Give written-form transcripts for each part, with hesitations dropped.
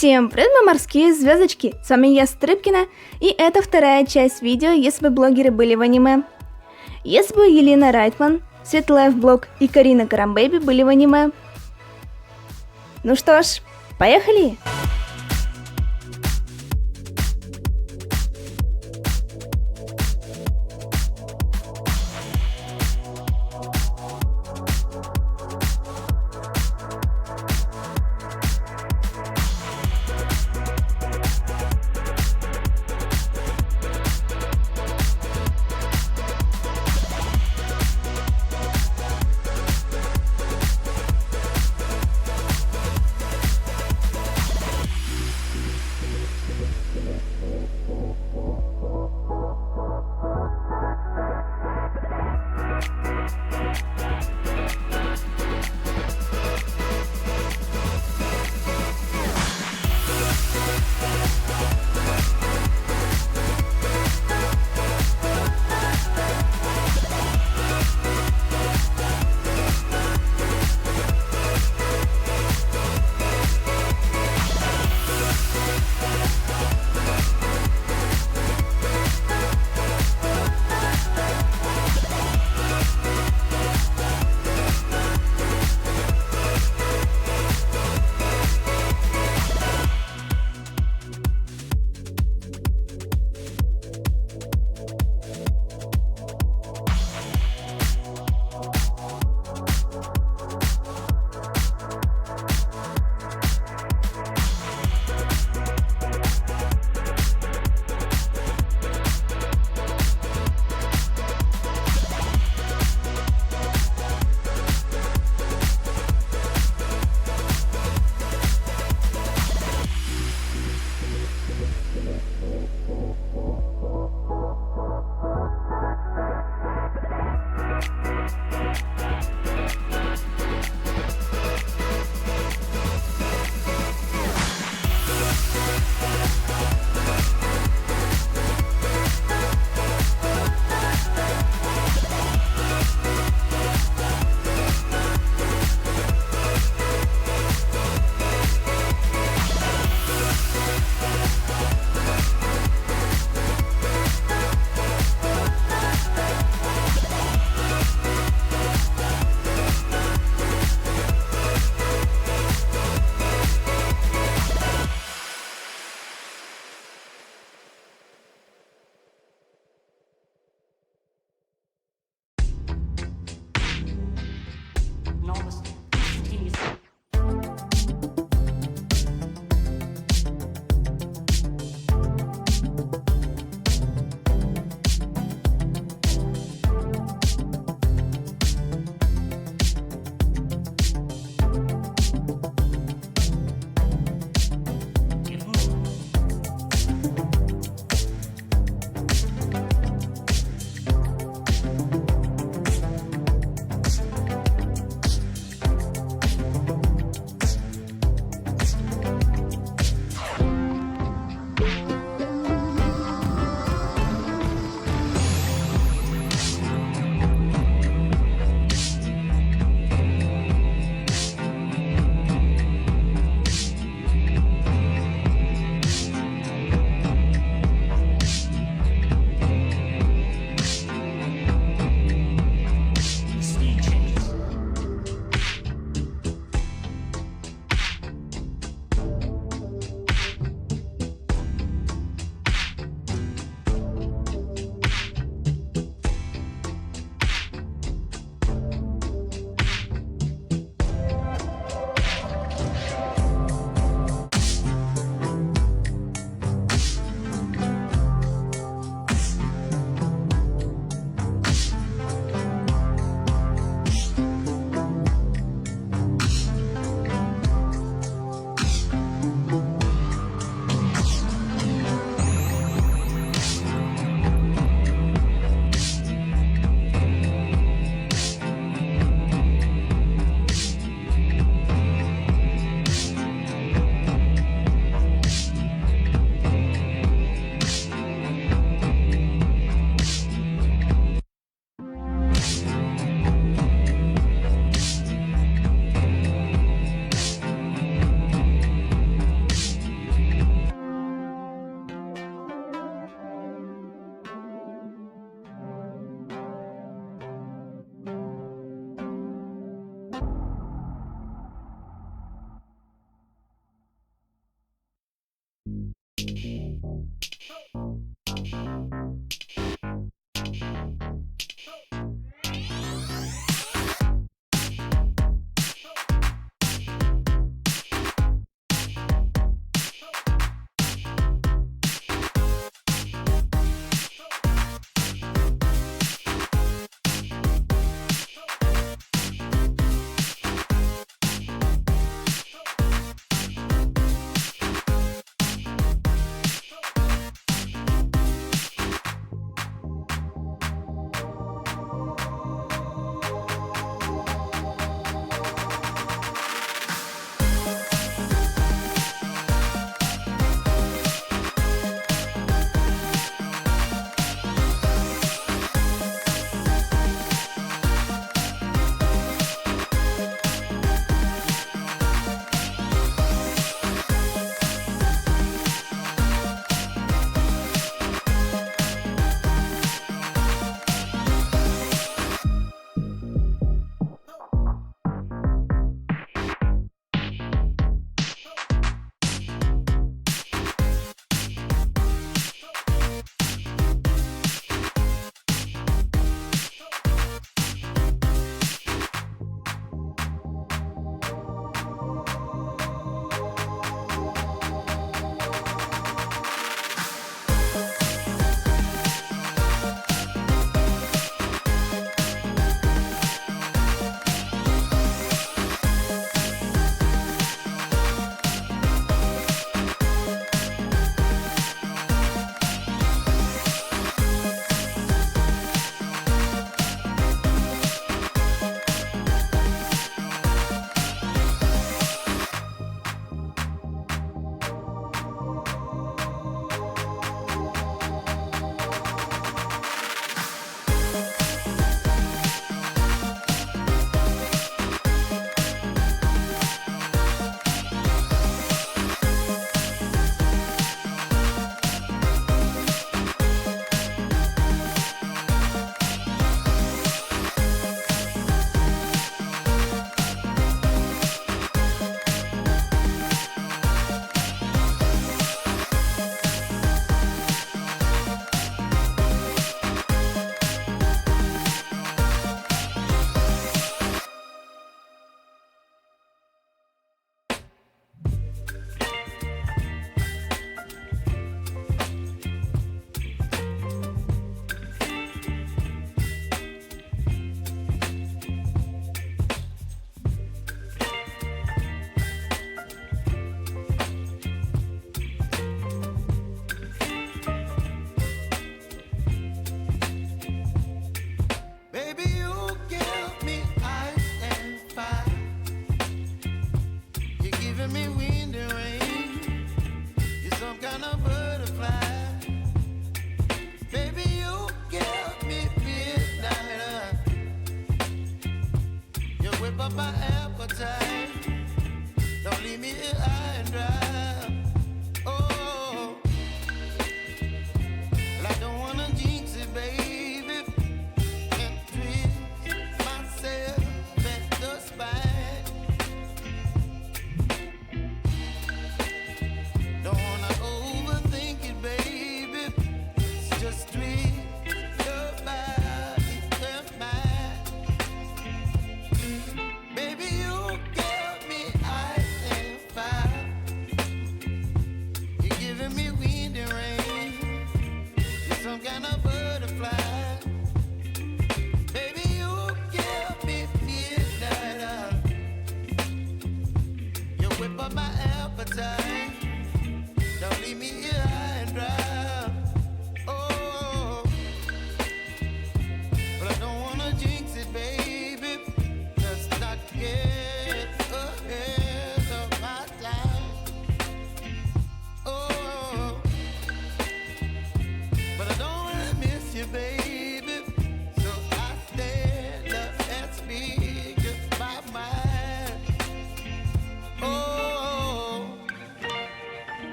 Всем привет, мои морские звездочки, с вами я, Стрыбкина, и это вторая часть видео «Если бы блогеры были в аниме». Если бы Елена Райтман, SvetaLifeBlog и Карина Каррамбейби были в аниме. Ну что ж, поехали!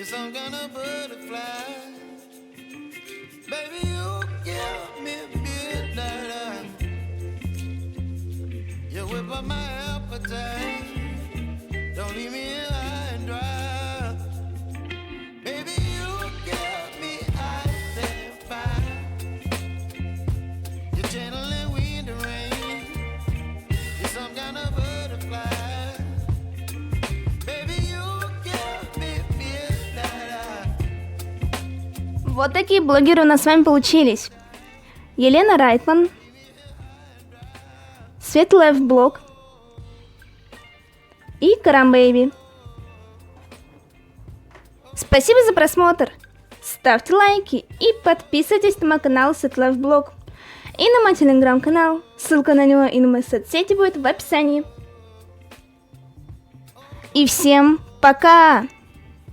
You're some kind of butterfly. Baby, you give me midnight. You whip up my appetite. Don't leave me here high and dry. Baby, you give me ice and fire. You're channeling wind and rain. You're some kind of butterfly. Baby, you give me midnight. Вот такие блогеры у нас с вами получились. Елена Райтман, SvetaLifeBlog и Каррамбейби. Спасибо за просмотр! Ставьте лайки и подписывайтесь на мой канал SvetaLifeBlog и на мой телеграм-канал. Ссылка на него и на мои соцсети будет в описании. И всем пока!